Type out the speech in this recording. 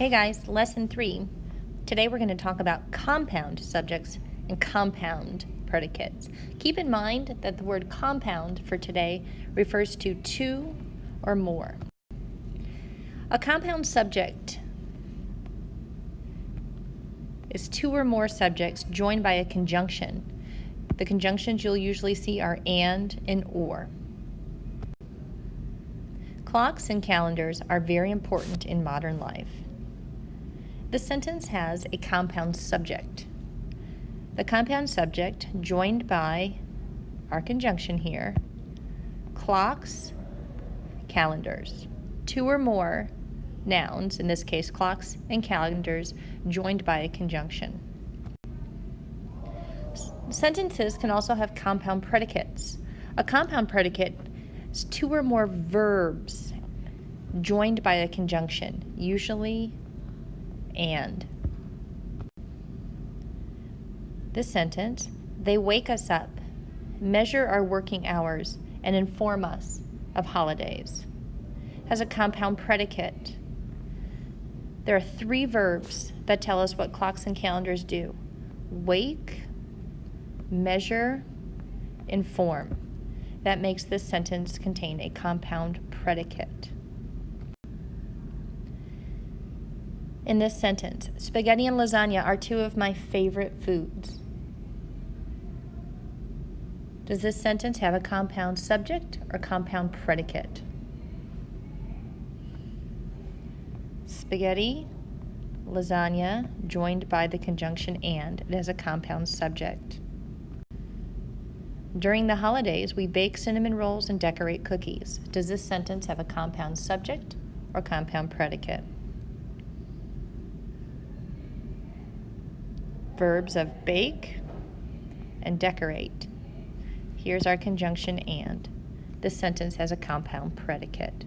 Hey guys, lesson 3. Today we're going to talk about compound subjects and compound predicates. Keep in mind that the word compound for today refers to two or more. A compound subject is two or more subjects joined by a conjunction. The conjunctions you'll usually see are and or. Clocks and calendars are very important in modern life. The sentence has a compound subject. The compound subject joined by our conjunction here, clocks, calendars. Two or more nouns, in this case clocks and calendars, joined by a conjunction. Sentences can also have compound predicates. A compound predicate is two or more verbs joined by a conjunction, usually and. This sentence, they wake us up, measure our working hours, and inform us of holidays, has a compound predicate. There are three verbs that tell us what clocks and calendars do: wake, measure, inform. That makes this sentence contain a compound predicate. In this sentence, spaghetti and lasagna are two of my favorite foods. Does this sentence have a compound subject or compound predicate? Spaghetti, lasagna, joined by the conjunction and, it has a compound subject. During the holidays, we bake cinnamon rolls and decorate cookies. Does this sentence have a compound subject or compound predicate? Verbs of bake and decorate. Here's our conjunction and. This sentence has a compound predicate.